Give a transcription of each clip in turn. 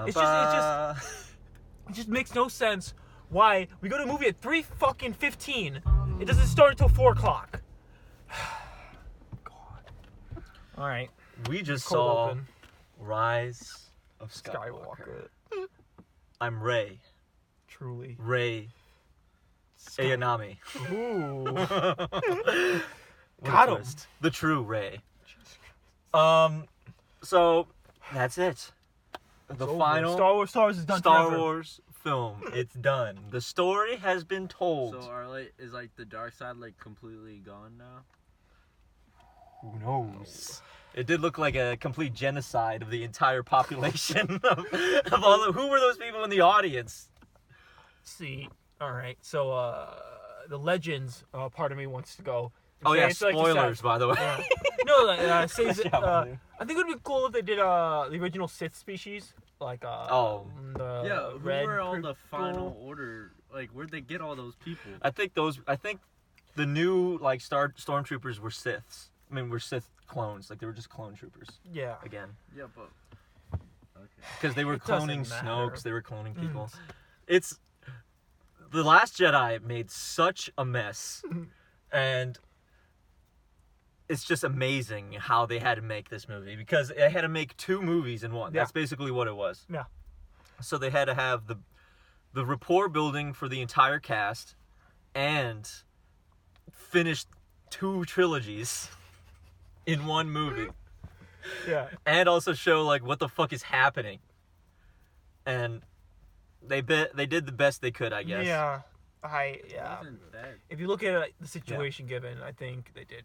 It just makes no sense why we go to a movie at 3:15. It doesn't start until 4:00. God. All right. We just Cold saw open. Rise of Skywalker. I'm Rey. Truly. Rey. Ayanami. Ooh. What Got a him. twist. The true Rey. So that's it. The final Star Wars is done. Star forever. Wars film. It's done. The story has been told. So is the dark side completely gone now? Who knows? It did look like a complete genocide of the entire population of all. Who were those people in the audience? See, all right. So the Legends part of me wants to go. Oh yeah, it's like the spoilers by the way. No, says Yeah, I think it would be cool if they did the original Sith species, like the who red were all the people. final order? Where'd they get all those people? I think the new stormtroopers were Siths. I mean, were Sith clones. They were just clone troopers. Yeah. Again. Yeah, but okay. Because they were It doesn't cloning matter. Snokes. They were cloning people. It's The Last Jedi made such a mess, and it's just amazing how they had to make this movie because they had to make 2 movies in one. Yeah. That's basically what it was. Yeah. So they had to have the rapport building for the entire cast, and finish 2 trilogies in one movie. Yeah. And also show what the fuck is happening. And they did the best they could, I guess. Yeah. It wasn't bad. If you look at the situation given, I think they did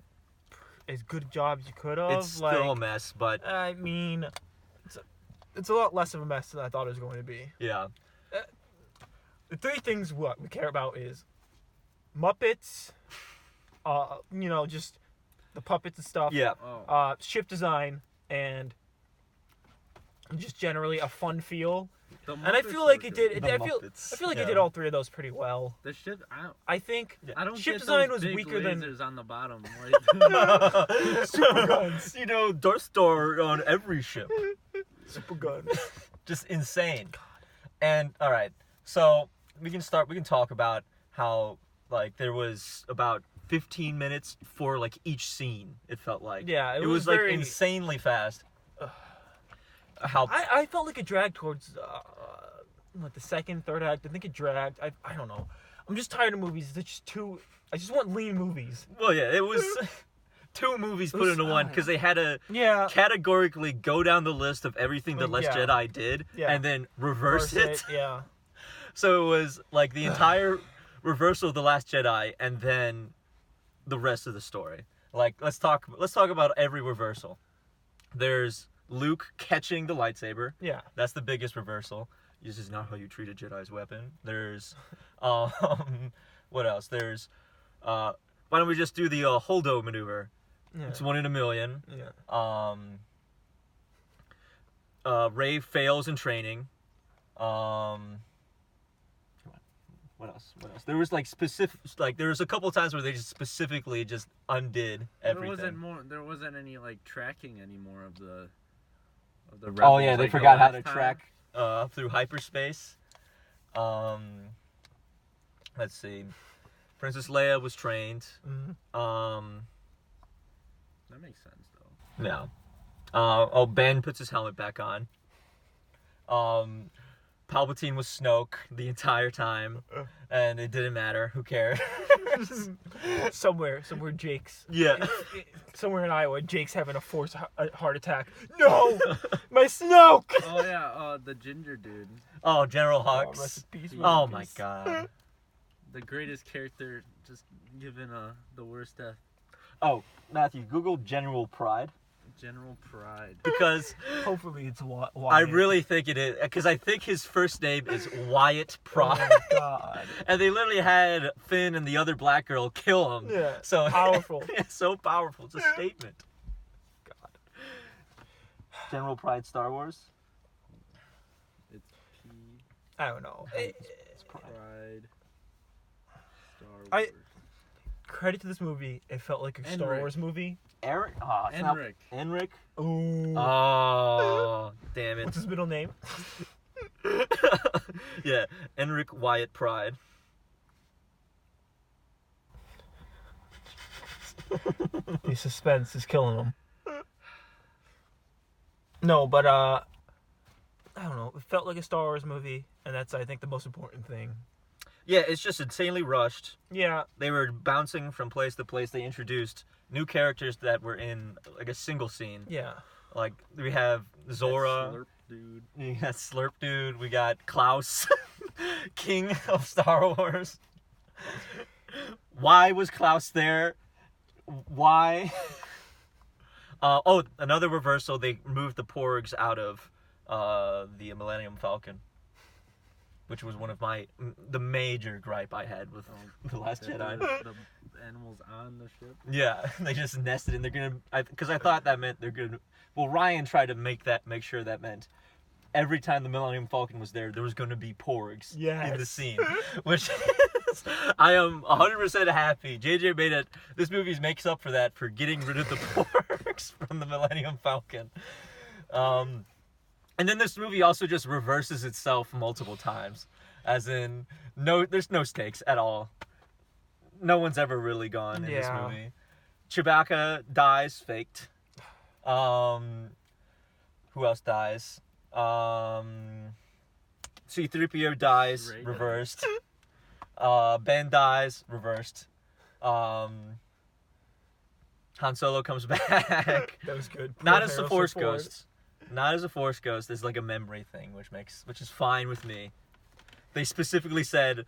as good a job as you could have. It's still a mess, but I mean, it's a lot less of a mess than I thought it was going to be. yeah. The 3 things we care about is Muppets, just the puppets and stuff. Yeah. Oh. Ship design and just generally a fun feel. And I feel like it did. I feel like it did all 3 of those pretty well. The ship. I think I don't ship get design those was big weaker than lasers on the bottom. super guns. Death Star on every ship. Super guns. Just insane. And all right, so we can talk about how there was about 15 minutes for each scene. It felt like Yeah, it was very insanely fast. How I felt like it dragged towards the second, third act. I think it dragged. I don't know. I'm just tired of movies. It's just too. I just want lean movies. well, yeah, it was 2 movies put into one because they had to categorically go down the list of everything the Last Jedi did and then reverse it. Yeah. So it was the entire reversal of the Last Jedi and then the rest of the story. Let's talk about every reversal. There's Luke catching the lightsaber. Yeah. That's the biggest reversal. This is not how you treat a Jedi's weapon. There's what else? There's why don't we just do the Holdo maneuver? Yeah. It's 1 in a million. Yeah. Rey fails in training. What else? There was specific there was a couple of times where they just specifically just undid everything. There wasn't any tracking anymore of the rebels. Oh yeah, they forgot how to time. track through hyperspace. Let's see. Princess Leia was trained. Mm-hmm. That makes sense though. No. Ben puts his helmet back on. Palpatine was Snoke the entire time, and it didn't matter. Who cared? somewhere Jake's. Yeah. Somewhere in Iowa, Jake's having a forced heart attack. No, my Snoke. Oh yeah, the ginger dude. Oh, General Rest Hux. in peace, Oh rest in my peace. god. The greatest character, just given the worst death. Oh, Matthew, Google General Pride. General Pride. Because Hopefully it's Wyatt. I really think it is. Because I think his first name is Wyatt Pride. Oh my god. And they literally had Finn and the other black girl kill him. Yeah. So Powerful. It's so powerful. It's a statement. God. General Pride Star Wars. It's I don't know. It's Pride. Pride. Star Wars. Credit to this movie. It felt like a And Star Rey. Wars movie. Eric? Oh, it's Enric. Not Enric? Ooh. Oh, damn it. What's his middle name? Yeah, Enric Wyatt Pride. The suspense is killing him. No, but I don't know. It felt like a Star Wars movie, and that's, I think, the most important thing. Yeah, it's just insanely rushed. Yeah. They were bouncing from place to place. They introduced new characters that were in like a single scene. Yeah. Like we have Zora. That Slurp dude. We got Slurp Dude. We got Klaus, King of Star Wars. Why was Klaus there? Why? Another reversal. They moved the Porgs out of the Millennium Falcon, which was one of the major gripe I had with The Last Jedi. The animals on the ship. Yeah, they just nested and they're gonna. Because I thought that meant they're gonna. Well, Ryan tried to make sure that meant every time the Millennium Falcon was there was going to be Porgs in the scene, which I am 100% happy. JJ made it. This movie makes up for that, for getting rid of the Porgs from the Millennium Falcon. And then this movie also just reverses itself multiple times, as in there's no stakes at all. No one's ever really gone in this movie. Chewbacca dies, faked. Who else dies? C-3PO dies, reversed. Ben dies, reversed. Han Solo comes back. That was good. Not as a Force Ghost. Not as a Force Ghost. It's like a memory thing, which is fine with me. They specifically said,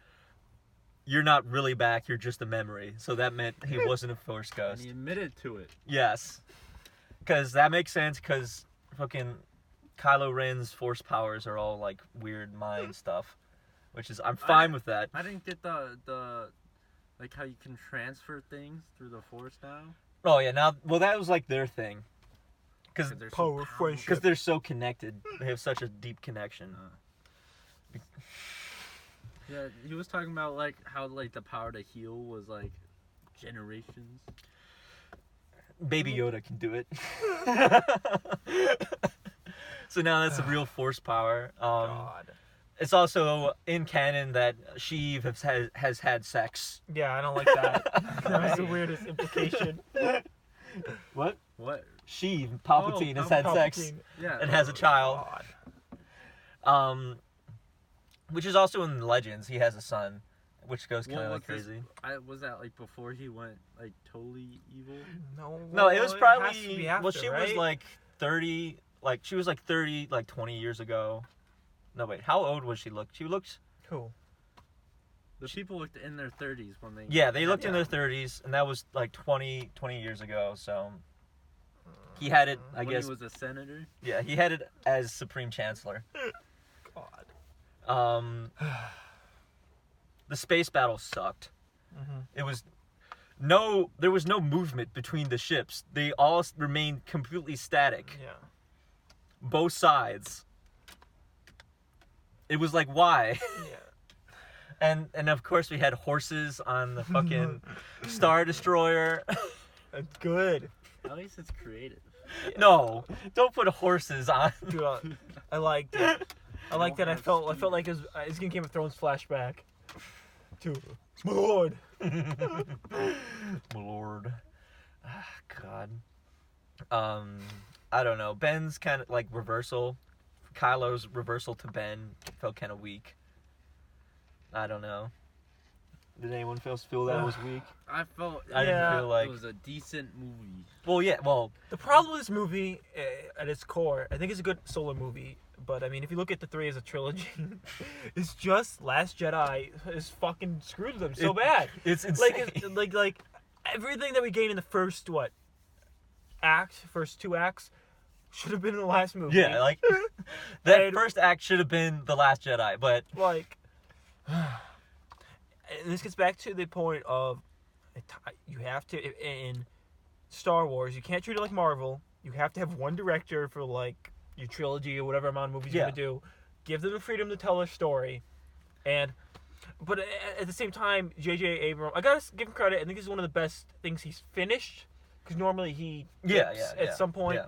"You're not really back. You're just a memory." So that meant he wasn't a Force Ghost. And he admitted to it. Yes. Because that makes sense, because fucking Kylo Ren's Force powers are all, like, weird mind stuff. Which is, I'm fine with that. I didn't get the like, how you can transfer things through the Force now. Oh, yeah, now, well, that was, like, their thing. Because they're so connected. They have such a deep connection. Yeah, he was talking about, like, how, like, the power to heal was, like, generations. Baby Yoda can do it. So now that's a real Force power. God. It's also in canon that Sheev has had sex. Yeah, I don't like that. That was the weirdest implication. What? What? Sheev, Palpatine, has had sex and has a child. God. Which is also in Legends. He has a son, which goes kind of like crazy. Was that like before he went like totally evil? No, it was probably after, she was like 30, like she was like 30, like 20 years ago. No, wait, how old was she? She looked. Who? The people looked in their 30s when they. Yeah, they looked in their 30s, and that was like 20 years ago. So he had it, I guess. He was a senator. Yeah, he had it as Supreme Chancellor. God. The space battle sucked. Mm-hmm. There was no movement between the ships. They all remained completely static. Yeah. Both sides. It was like, why? Yeah. And of course we had horses on the fucking Star Destroyer. That's good. At least it's creative. Yeah. No, don't put horses on. Dude, I liked it. I liked that. I felt like it was Game of Thrones flashback. To my lord. My lord. God. I don't know. Ben's kind of like reversal. Kylo's reversal to Ben felt kind of weak. I don't know. Did anyone feel that was weak? I didn't feel like it was a decent movie. Well, yeah. Well, the problem with this movie, at its core, I think it's a good solo movie. But I mean, if you look at the three as a trilogy, it's just Last Jedi is fucking screwed them so bad. It's insane. Like everything that we gained in the first first two acts, should have been in the last movie. Yeah, like that first act should have been The Last Jedi, but like, and this gets back to the point of you have to in Star Wars, you can't treat it like Marvel. You have to have one director for like your trilogy or whatever amount of movies you're gonna do. Give them the freedom to tell their story, but at the same time, J.J. Abrams, I gotta give him credit. I think this is one of the best things he's finished, because because normally he Yeah, dips yeah, at some point. Yeah.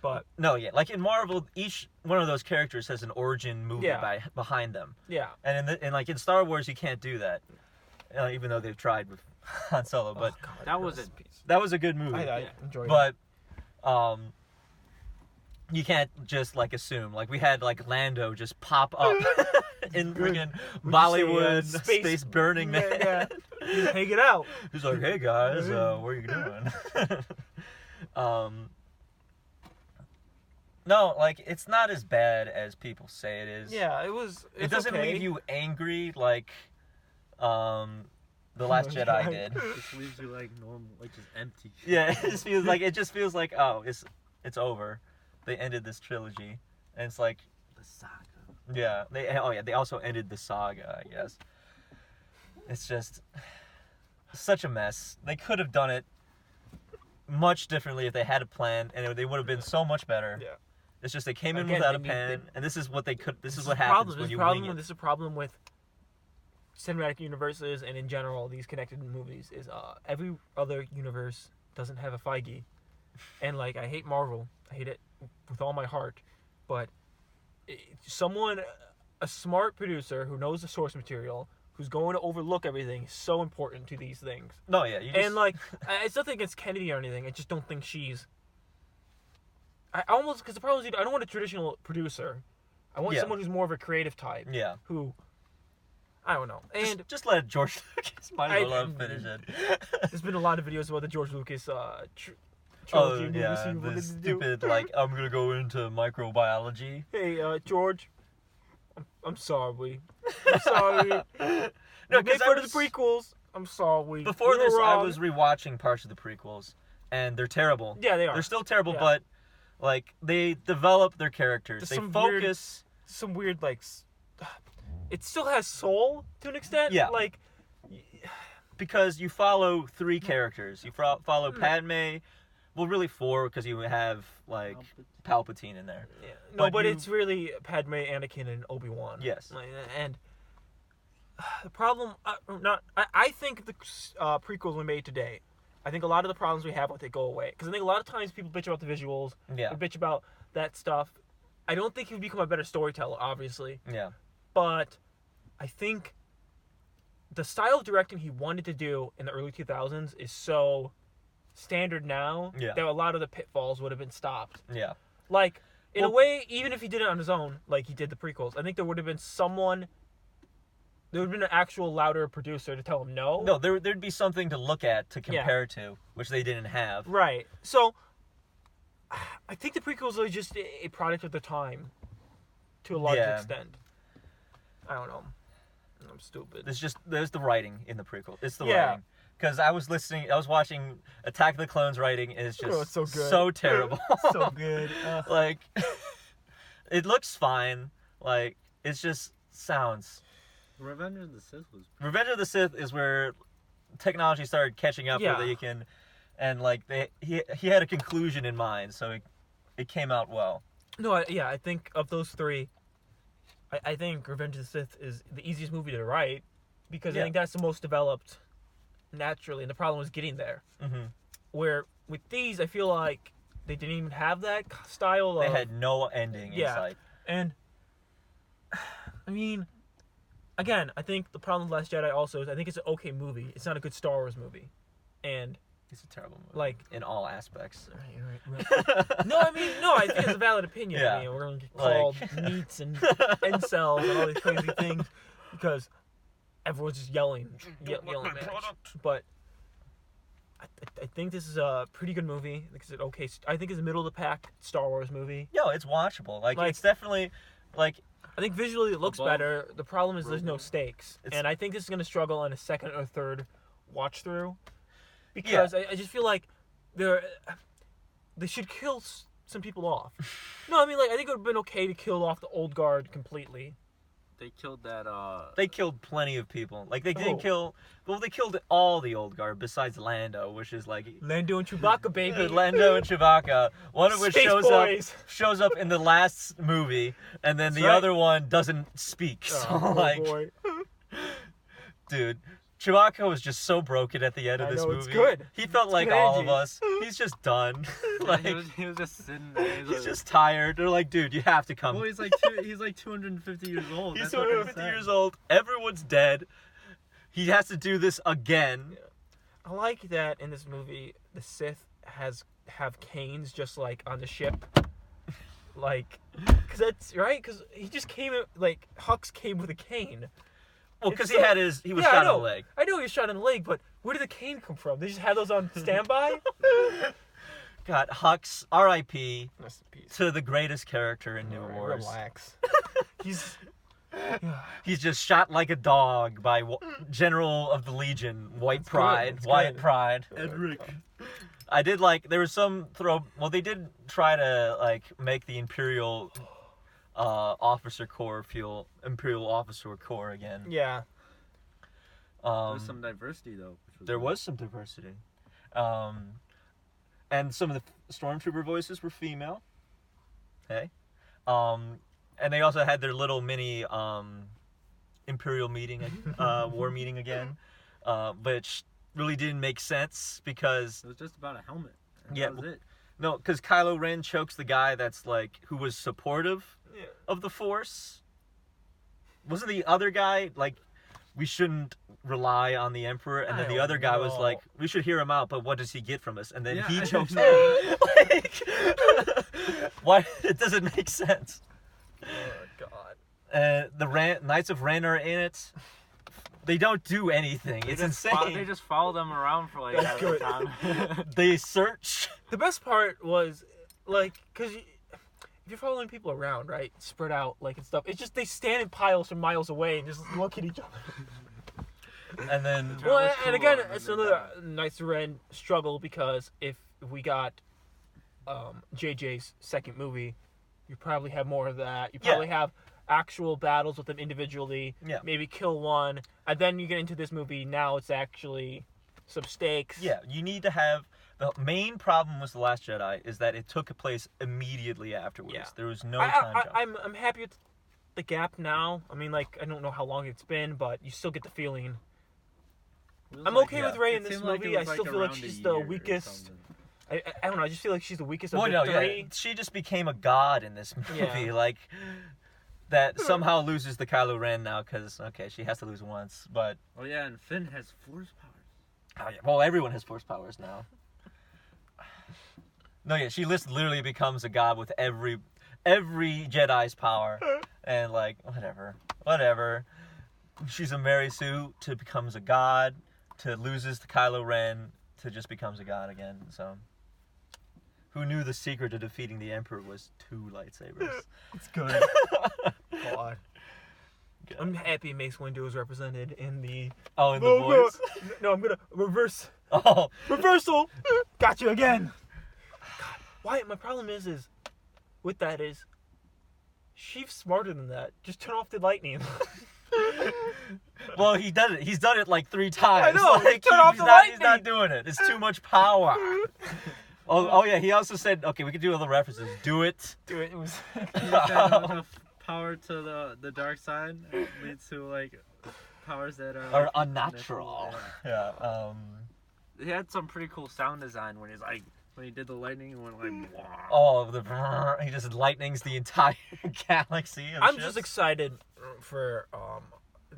But No, yeah, like in Marvel, each one of those characters has an origin movie Yeah. behind them, yeah, and like in Star Wars, you can't do that, even though they've tried with Han Solo. But oh, God, that was rest it. in peace. that was a good movie. I Yeah. enjoyed it. But you can't just like assume. Like we had like Lando just pop up in freaking Bollywood space burning man. Yeah, Just hang it out. He's like, "Hey guys, what are you doing?" No, like it's not as bad as people say it is. Yeah, it was. It doesn't okay. leave you angry like The Last Jedi did. It just leaves you like normal, like just empty. Yeah, it just feels like oh, it's over. They ended this trilogy, and it's like The saga. yeah, they also ended the saga, I guess. It's just such a mess. They could have done it much differently if they had a plan, and they would have been so much better. Yeah. It's just they came in Again, without a they pen, need- and this is what they could. This is what the happens problem. when This you problem. wing it. This is a problem with cinematic universes and in general these connected movies. Is every other universe doesn't have a Feige, and like I hate Marvel. I hate it with all my heart, but a smart producer who knows the source material, who's going to overlook everything, is so important to these things. No, yeah, you just, And like, it's nothing against Kennedy or anything. I just don't think she's. I almost because the problem is I don't want a traditional producer. I want Yeah. someone who's more of a creative type. yeah. Who, I don't know. And Just let George Lucas. Might as well let him I- finish it. there's been a lot of videos about the George Lucas Oh trilogy movies yeah, he wanted the to do. stupid like I'm gonna go into microbiology. Hey, George. I'm sorry. I'm sorry. No, You made because fun of the prequels. I'm sorry. before You were this, I wrong. was rewatching parts of the prequels, and they're terrible. Yeah, they are. They're still terrible, Yeah. but like they develop their characters. There's They some weird- focus. Some weird like. It still has soul to an extent. Yeah. Like. Because you follow three characters. You follow Hmm. Padme. Well, really four because you have like Palpatine in there. Yeah. No, But but you- it's really Padme, Anakin, and Obi-Wan. Yes. Like, and the problem, I think the prequels we made today, I think a lot of the problems we have with it go away. Because I think a lot of times people bitch about the visuals, Yeah. they bitch about that stuff. I don't think he would become a better storyteller, obviously. Yeah. But I think the style of directing he wanted to do in the early 2000s is so standard now Yeah. that a lot of the pitfalls would have been stopped. Yeah. Like, in a Well- way, even if he did it on his own, like he did the prequels, I think there would have been there would have been an actual louder producer to tell him no. No, there'd be something to look at to Yeah. compare to, which they didn't have. Right. So, I think the prequels are just a product of the time, to a large Yeah. extent. I don't know. I'm stupid. There's the writing in the prequel. It's the Yeah. writing. Because I was watching Attack of the Clones writing, and it's just Oh, it's so good. so terrible. So good. Like, it looks fine. Like, it's just sounds. Revenge of the Sith was. Revenge of the Sith is where technology started catching up, Yeah. where they can, and like he had a conclusion in mind, so it came out well. No, I think of those three, I think Revenge of the Sith is the easiest movie to write because I Yeah. think that's the most developed naturally, and the problem was getting there. Mm-hmm. Where with these, I feel like they didn't even have that style. They of, had no ending in Yeah. sight. and I mean, again, I think the problem with Last Jedi also is I think it's an okay movie. It's not a good Star Wars movie, and It's a terrible movie. like. in all aspects. Right. No, I mean, no, I think it's a valid opinion. Yeah. I mean, we're gonna get Like- called meats and incels and all these crazy things because everyone's just yelling my match. product. But I think this is a pretty good movie. I think it's an okay. I think it's a middle of the pack Star Wars movie. Yo, it's watchable. Like Like- it's definitely like I think visually it looks Above better. The problem is there's no Rogue One. stakes, It's- and I think this is gonna struggle on a second or third watch through because I just feel like they should kill some people off. No, I mean like I think it would have been okay to kill off the old guard completely. They killed that. they killed plenty of people. Like they didn't Oh. kill. Well, they killed all the old guard besides Lando, which is like Lando and Chewbacca, baby. Lando and Chewbacca. One of which Space boys. shows up in the last movie, and then That's the right. other one doesn't speak. So Oh, like, boy. dude, Chewbacca was just so broken at the end of I this know, movie. it's good. He felt It's like good all energy. of us. He's just done. Like he was just sitting there. he's just tired. They're like, dude, you have to come. Well, he's like 250 years old. He's That's what they 250 said. years old. Everyone's dead. He has to do this again. I like that in this movie, the Sith have canes just like on the ship, like, cause that's right. Cause he just came like Hux came with a cane. Well, because It's he was Yeah, I shot in know. the leg. I know he was shot in the leg, but where did the cane come from? They just had those on standby. God, Hux, R.I.P. Rest in peace. to the greatest character in New Alright, Wars. Relax. He's. He's just shot like a dog by General of the Legion, White That's Pride, good, that's Wyatt good. Pride. Edric. I did like there was some well they did try to like make the Imperial officer corps feel Imperial officer corps again. Yeah. There's some diversity though. Which There good. was some diversity. And some of the stormtrooper voices were female. Hey. And they also had their little mini Imperial meeting, war meeting again, which really didn't make sense because It was just about a helmet. And Yeah, That was it. no, because Kylo Ren chokes the guy that's like who was supportive Yeah. of the Force. Wasn't the other guy like we shouldn't rely on the Emperor, and then I the don't other guy was know. like we should hear him out, but what does he get from us? And then Yeah, he I chokes him. know. Like, why? It doesn't make sense. Oh God. The Knights of Ren are in it. They don't do anything. They It's just insane. They just follow them around for like That's half the good. time. They search. The best part was like, cause if you're following people around, right, spread out like and stuff, it's just they stand in piles from miles away and just look at each other. And then It Well, was and cool, again, and it's then another Knights of Ren struggle because if we got JJ's second movie, you probably have more of that. You Yeah. probably have actual battles with them individually. Yeah. Maybe kill one, and then you get into this movie. Now it's actually some stakes. yeah, you need to have the main problem with The Last Jedi is that it took place immediately afterwards. Yeah. There was no time jump. I'm happy with the gap now. I mean, like I don't know how long it's been, but you still get the feeling. It was I'm like- okay yeah. with Rey it in this seemed like it movie. I was, still feel like around a she's the year or weakest. something. I don't know. I just feel like she's the weakest of Well, the no, three. yeah, she just became a god in this movie. Yeah. Like that somehow loses the Kylo Ren now because okay, she has to lose once, but Oh yeah, and Finn has force powers. oh, yeah, well, everyone has force powers now. No, yeah, she literally becomes a god with every Jedi's power, and like whatever. She's a Mary Sue to becomes a god, to loses to Kylo Ren to just becomes a god again. So, who knew the secret to defeating the Emperor was 2 lightsabers? It's good. God. I'm happy Mace Windu is represented in the. Oh, and the No, no. voice. No, I'm gonna reverse. Oh, Reversal. Got you again. God, why? My problem is with that is, she's smarter than that. Just turn off the lightning. well, he does it. He's done it like 3 times. I know, Like, turn off he's the not, He's lightning. not doing it. It's too much power. Oh yeah. He also said, okay, we could do other references. Do it. Dude, it was. He said enough power to the dark side leads to like powers that are Or like, unnatural. natural, Yeah. He had some pretty cool sound design when he's like when he did the lightning and went like. Wah. Oh, he just lightnings the entire galaxy. Of I'm ships. just excited for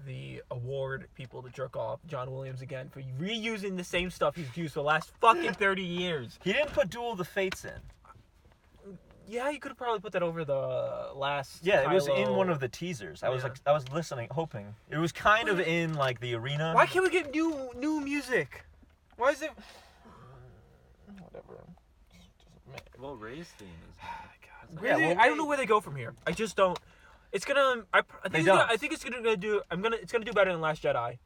the award people to jerk off John Williams again for reusing the same stuff he's used for the last fucking 30 years. He didn't put Duel of the Fates in. Yeah, you could have probably put that over the last. Yeah, it was in Kylo. one of the teasers. I was Yeah. I was listening, hoping. It was kind of in like the arena. Why can't we get new music? Why is it? Whatever. Well, Ray's theme is. Yeah, Really, well, I don't know where they go from here. I just don't. It's gonna. I think. They It's don't. gonna, I think it's gonna do. It's gonna do better than Last Jedi.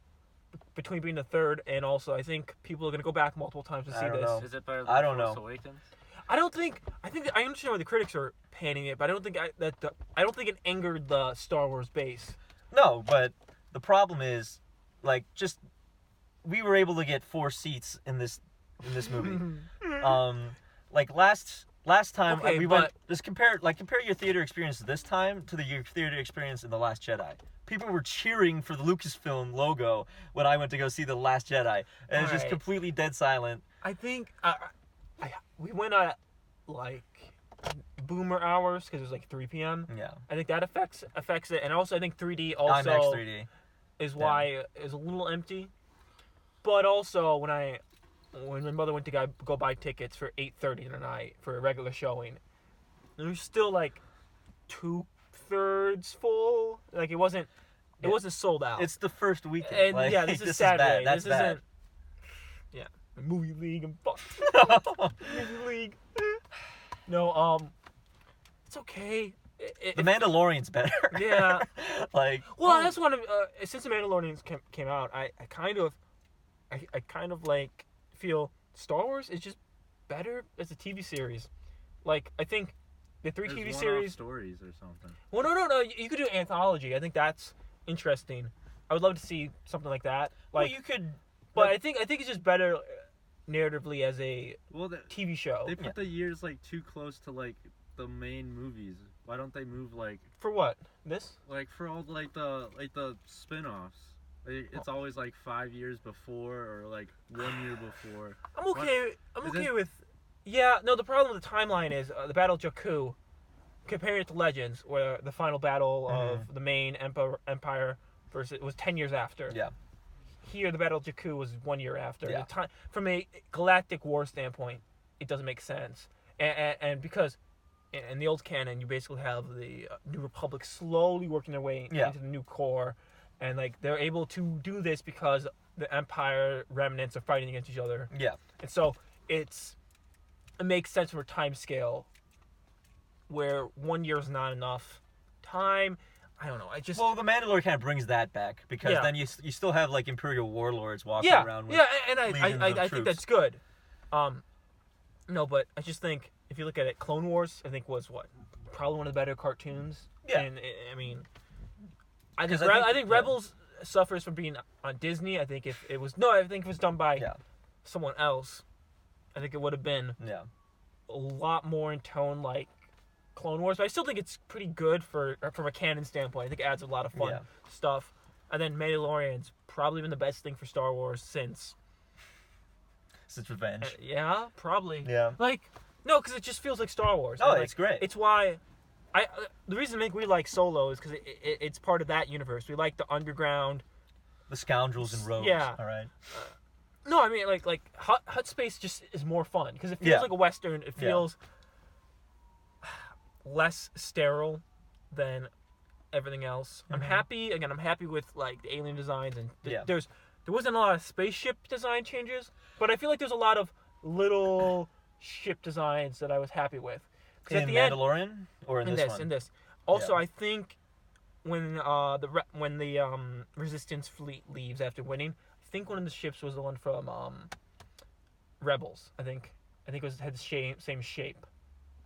Between being the third and also, I think people are gonna go back multiple times to I see don't this. know. Is it better I than don't Force know. Awakens? I don't think. I think I understand why the critics are panning it, but I don't think I don't think it angered the Star Wars base. No, but the problem is, like, just we were able to get 4 seats in this movie. Like last time Okay, we went. but- Just compare your theater experience this time to your theater experience in The Last Jedi. people were cheering for the Lucasfilm logo when I went to go see The Last Jedi, and it's just Alright. completely dead silent. I think we went at like boomer hours because it was like 3 p.m. Yeah, I think that affects it, and also I think 3D also IMAX 3D. is why it was a little empty. But also when my mother went to go buy tickets for 8:30 tonight for a regular showing, it was still like 2/3 full. Like it wasn't sold out. It's the first weekend. And like, yeah, this is bad. Saturday. That's this bad. isn't. Yeah, movie league and fuck movie league. No, it's okay. The Mandalorian's better. Yeah. Like. Well, that's one of since the Mandalorian came out, I kind of like feel Star Wars is just better as a TV series. Like I think the three There's TV one-off series. stories or something. Well, no. You could do anthology. I think that's interesting. I would love to see something like that. Like, Well, you could. but I think it's just better narratively as a Well, TV show. they put the years like too close to like the main movies. Why don't they move like For what? This? for all like the spin-offs? It's always like 5 years before or like 1 year before. I'm okay. I'm Is okay it- with. Yeah, no. The problem with the timeline is the Battle of Jakku. Comparing it to Legends, where the final battle of the main empire versus it was 10 years after. Yeah. Here, the Battle of Jakku was 1 year after. Yeah. The time, from a galactic war standpoint, it doesn't make sense, and because in the old canon, you basically have the New Republic slowly working their way Yeah. into the new core, and like they're able to do this because the Empire remnants are fighting against each other, Yeah. and so it makes sense from a time scale where 1 year is not enough time. I don't know. I just Well, the Mandalorian kind of brings that back because Yeah. then you still have like Imperial warlords walking yeah, around with. yeah, and legions of I think troops. that's good. No, but I just think if you look at it, Clone Wars, I think was probably one of the better cartoons. Yeah. And I mean, I think 'Cause I think- yeah. Rebels suffers from being on Disney. I think if it was done by Yeah. someone else, I think it would have been Yeah. a lot more in tone like Clone Wars. But I still think it's pretty good from a canon standpoint. I think it adds a lot of fun Yeah. stuff. And then Mandalorian's probably been the best thing for Star Wars since. Since Revenge. Yeah, probably. Yeah. Like, no, because it just feels like Star Wars. Oh, And, it's great. It's why the reason I think we like Solo is because it's part of that universe. We like the underground. The scoundrels and rogues. Yeah. All right. No, I mean like Hut Space just is more fun because it feels Yeah. like a Western. It Yeah. feels less sterile than everything else. I'm happy with like the alien designs and Yeah. there wasn't a lot of spaceship design changes, but I feel like there's a lot of little ship designs that I was happy with. 'Cause In Mandalorian or in this one? in this. Also, Yeah. I think when the Resistance fleet leaves after winning, I think one of the ships was the one from Rebels. I think it had the same shape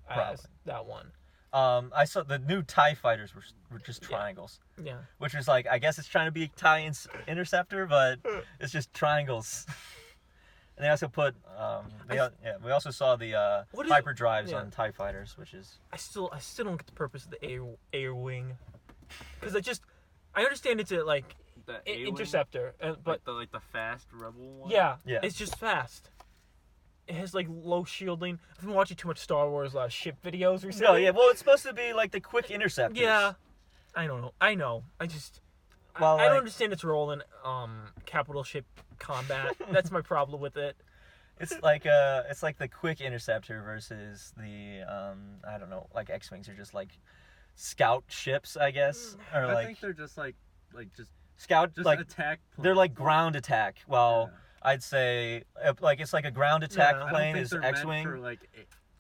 as Probably. that one. I saw the new TIE fighters were just triangles, Yeah. which was like, I guess it's trying to be TIE Interceptor, but it's just triangles. And they also put, we also saw the What is- hyperdrives yeah. on TIE fighters, which is I still don't get the purpose of the air wing, because I understand it's a like The A-wing? interceptor, but like the fast rebel one. yeah, Yeah. it's just fast. It has like low shielding. I've been watching too much Star Wars ship videos recently. no, yeah. Well, it's supposed to be like the quick interceptors. Yeah, I don't know. I know. I just Well, I don't like- understand its role in capital ship combat. That's my problem with it. It's like the quick interceptor versus the I don't know, like X-wings are just like scout ships, I guess, or I like think they're just like just scout like attack. they're like planes. ground attack. Well, Yeah. I'd say like it's like a ground attack Yeah, I I don't plane think is they're meant X-wing for, like,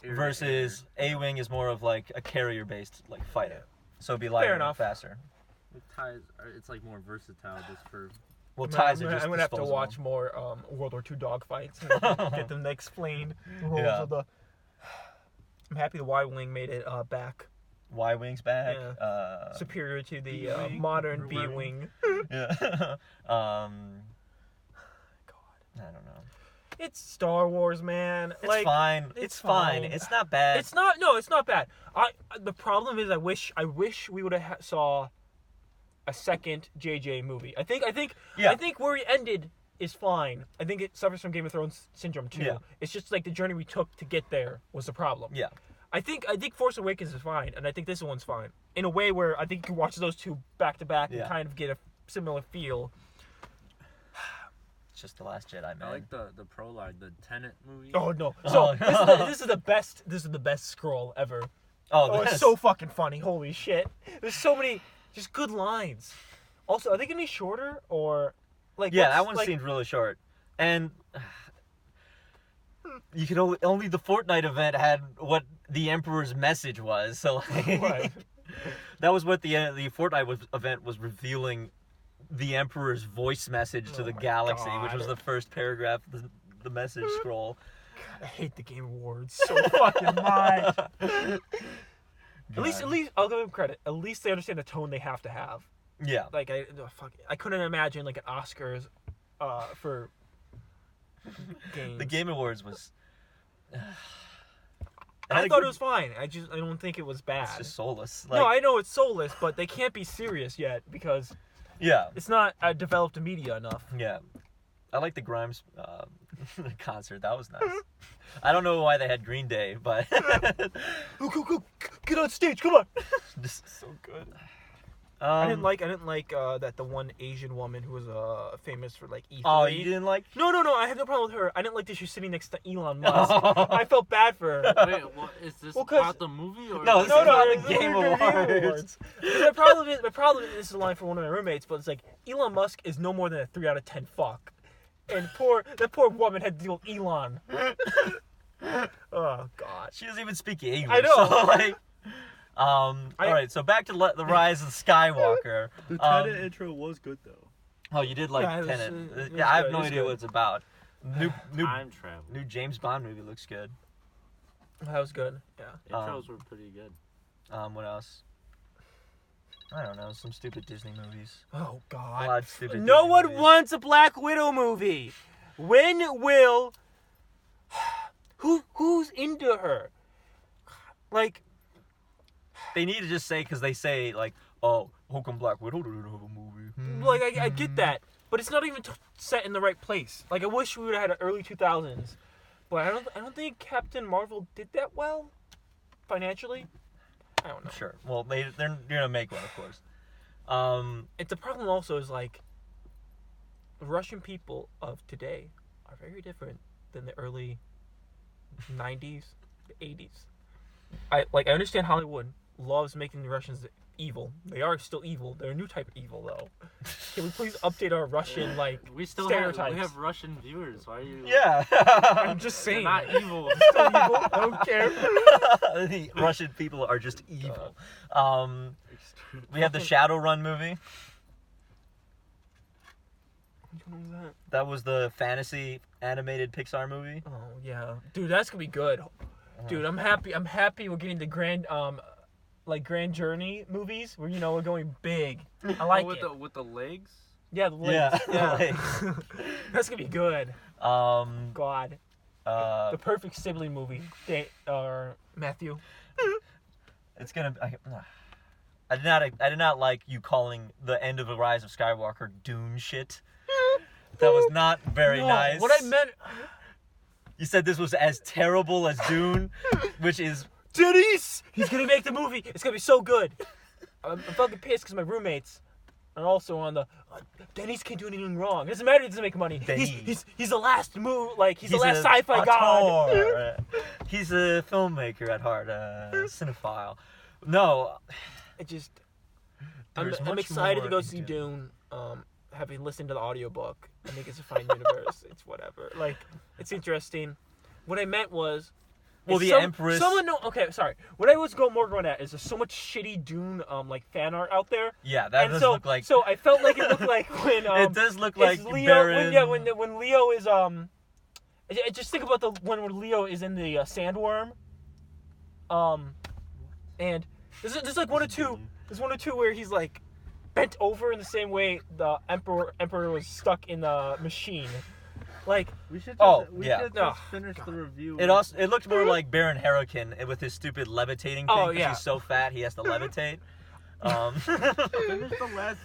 air to versus air. A-wing is more of like a carrier-based like fighter. So it'd be lighter and enough. faster. With ties, it's like more versatile just for. Well, ties are just I'm gonna have to disposable. watch more World War II dogfights and get them to explain the rules Yeah. of the. I'm happy the Y-wing made it back Y-wings back. superior to the B-wing, modern or B-wing. Yeah. God, I don't know. it's Star Wars, man. It's like, fine. it's It's fine. fine. It's not bad. It's not. No, it's not bad. The problem is, I wish we would have saw a second JJ movie. I think Yeah. I think where we ended is fine. I think it suffers from Game of Thrones syndrome too. Yeah. It's just like the journey we took to get there was the problem. Yeah. I think Force Awakens is fine, and I think this one's fine in a way where I think you can watch those two back to back and Yeah. kind of get a similar feel. It's just the Last Jedi, man. I like the prologue, the Tenet movie. Oh no! So Oh. this is the best. This is the best scroll ever. Oh, Oh, this. it's so fucking funny. Holy shit! There's so many just good lines. Also, are they gonna be shorter or like? Yeah, what's, that one like, seemed really short, and you could only the Fortnite event had what the Emperor's message was. So like, Right. that was what the Fortnite event was revealing. The Emperor's voice message to Oh the my galaxy, which God. was the first paragraph of the message scroll. I hate the Game Awards so fucking much. At least I'll give them credit. At least they understand the tone they have to have. Yeah. Like I couldn't imagine like an Oscars, for games. The Game Awards was. I thought it was fine. I don't think it was bad. It's just soulless. No, I know it's soulless, but they can't be serious yet because Yeah. it's not developed media enough. Yeah. I like the Grimes concert. That was nice. I don't know why they had Green Day, but Go, get on stage, come on. just So good. I I didn't like that the one Asian woman who was famous for like E3. Oh, you didn't like? No, I have no problem with her. I didn't like that she was sitting next to Elon Musk. I felt bad for her. Wait, what is this Well, 'cause- about the movie or? No, is this is about the this Game is the Awards. My problem is, this is a line from one of my roommates, but it's like Elon Musk is no more than a 3 out of 10 fuck, and that poor woman had to deal with Elon. Oh God. She doesn't even speak English. I know. So, like, all right, so back to the Rise of Skywalker. The Tenet intro was good though. Oh, you did like Yeah, it was, Tenet. it was Yeah, I have good, no it was idea good. what it's about. New Time travel. new James Bond movie looks good. That was good. Yeah. Intros were pretty good. What else? I don't know, some stupid Disney movies. Oh A lot God. of stupid No Disney one movies. wants a Black Widow movie. When will? Who's into her? Like, They need to just say, because they say, like, oh, how come Black Widow didn't have a movie? like I get that, but it's not even set in the right place. Like I wish we would have had an early 2000s, but I don't think Captain Marvel did that well, financially. I don't know. Sure. Well, they're gonna make one, of course. The problem also is like the Russian people of today are very different than the early 90s, the 80s. I understand Hollywood loves making the Russians evil. They are still evil. They're a new type of evil though. Can we please update our Russian We still stereotypes? have Russian viewers. Why are you? Yeah. I'm just They're saying. not evil. Still evil. I don't care. The Russian people are just evil. We have the Shadowrun movie. Which one was that? That was the fantasy animated Pixar movie. Oh yeah, dude, that's gonna be good. Dude, I'm happy we're getting the grand Grand Journey movies where we're going big. I like it. with the legs. Yeah, the legs. Yeah. Yeah. That's gonna be good. God, the perfect sibling movie. Matthew. It's gonna. I did not like you calling the end of the Rise of Skywalker Dune shit. That was not very No, nice. What I meant. You said this was as terrible as Dune, which is. Denise! He's gonna make the movie. It's gonna be so good. I'm fucking pissed because my roommates are also on the. Denise can't do anything wrong. It doesn't matter. He doesn't make money. He's the last move. He's the last sci-fi god. auteur. He's a filmmaker at heart, cinephile. No, I'm there's much excited to more go see in Dune. Having listened to the audiobook, I think it's a fine universe. It's whatever. It's interesting. What I meant was. Well, is the Empress. Okay, sorry. What I was going at is there's so much shitty Dune fan art out there. Yeah, that does look like. So I felt like it looked like when it does look like Leo. Baron. When Leo is I just think about the one where Leo is in the sandworm. And there's like one or two. There's one or two where he's like bent over in the same way the emperor was stuck in the machine. We should Ugh, just finish the review. It looked more like Baron Harrigan with his stupid levitating thing. Oh, 'cause yeah. He's so fat he has to levitate. Finish the last.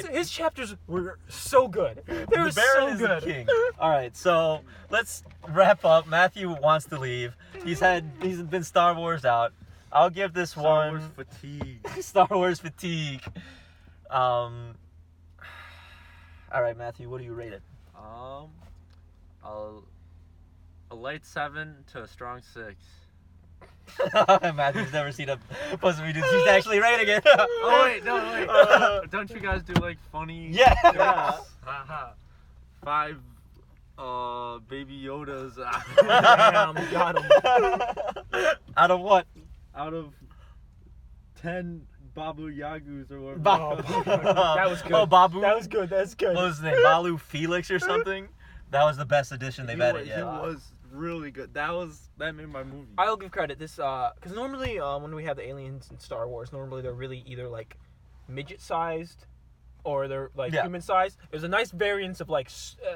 His chapters were so good. They were The Baron so is good. the king. All right, so let's wrap up. Matthew wants to leave. He's been Star Wars out. I'll give this Star one Wars fatigue. Star Wars fatigue. All right, Matthew, what do you rate it? A light 7 to a strong 6. Matthew's never seen a Puzzle Readers. He's actually rating it. Oh wait, no wait. Don't you guys do like funny? Yeah. jokes? Haha. 5 baby Yodas Damn, got him. Out of what? out of 10 Babu Yagus or whatever. That was good. Oh, Babu. That was good. That's good. What was his name? Balu Felix or something? That was the best addition they've added He yet. was really good. That made my movie. I'll give credit. This because normally when we have the aliens in Star Wars, normally they're really either like midget sized or they're like Yeah. human sized. There's a nice variance of like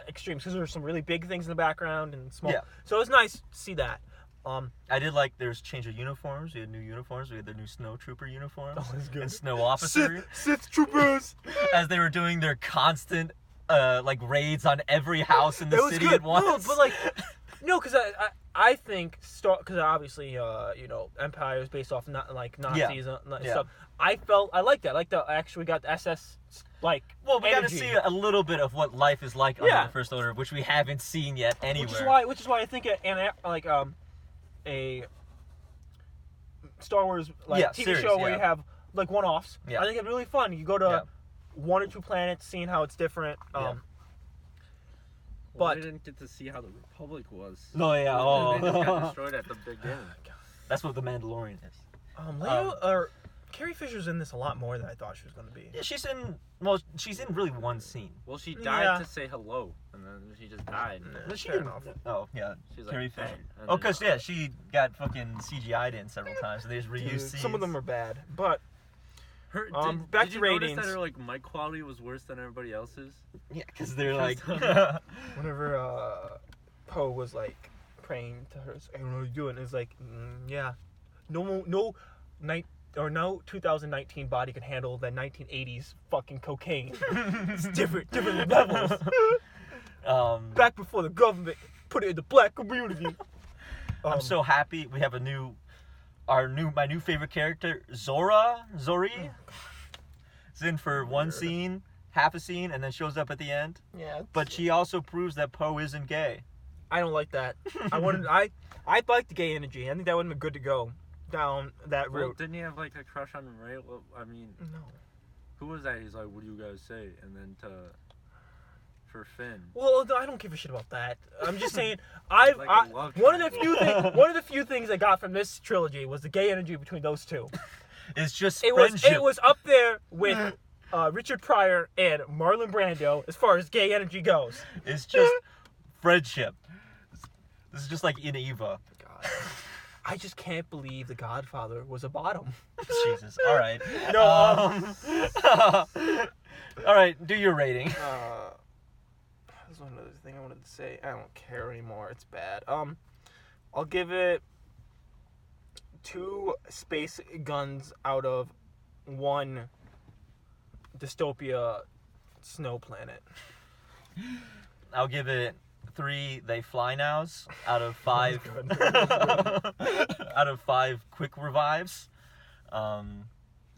extremes because there's some really big things in the background and small. Yeah. So it's nice to see that. I did like there's change of uniforms. We had new uniforms. We had their new snow trooper uniforms Oh, that's good. and snow officer Sith troopers. as they were doing their constant like raids on every house in the That was city good. at once. No, but like, no, because I think because obviously Empire is based off not like Nazis and stuff. I like that. Like we got the SS like. Well, we got to energy. see a little bit of what life is like under Yeah. the First Order, which we haven't seen yet anywhere. Which is why I think a Star Wars TV series, show where yeah. you have like one-offs. Yeah. I think it'd be really fun. You go to one or two planets, seeing how it's different. Yeah. But I didn't get to see how the Republic was. No, yeah. They just got Oh. destroyed at the beginning. That's what the Mandalorian is. Carrie Fisher's in this a lot more than I thought she was going to be. Yeah, she's in really one scene. Well, she died Yeah. to say hello, and then she just died. Yeah. She Fair didn't- enough. Oh, yeah. She's Carrie like, Fisher. "Hey," and Oh, then- because, she got fucking CGI'd in several times, so they just reused Dude, scenes. some of them are bad, but Her, back did to you notice ratings. that her like mic quality was worse than everybody else's? Yeah, because they're like... whenever Poe was like praying to her, I don't know what you're doing. It's like, yeah, no 2019 body could handle that 1980s fucking cocaine. It's different levels. Back before the government put it in the black community. I'm so happy we have my new favorite character, Zori. Is in for one scene, half a scene, and then shows up at the end. Yeah, But she also proves that Poe isn't gay. I don't like that. I like the gay energy. I think that would have been good to go down that Well, route. didn't he have like a crush on Ray? Well, I mean, No. who was that? He's like, "What do you guys say?" And then for Finn. Well, I don't give a shit about that. I'm just saying, Like a love one of the few things I got from this trilogy was the gay energy between those two. It's just It friendship. was up there with Richard Pryor and Marlon Brando as far as gay energy goes. It's just friendship. This is just like in Eva. God, I just can't believe The Godfather was a bottom. Jesus. All right. No. All right. Do your rating. There's one other thing I wanted to say. I don't care anymore. It's bad. I'll give it 2 space guns out of 1 dystopia snow planet. I'll give it 3 they fly nows out of 5 out of 5 quick revives. All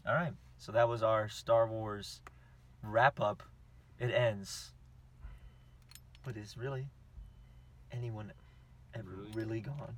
right. So that was our Star Wars wrap up. It ends. But is really anyone ever really gone?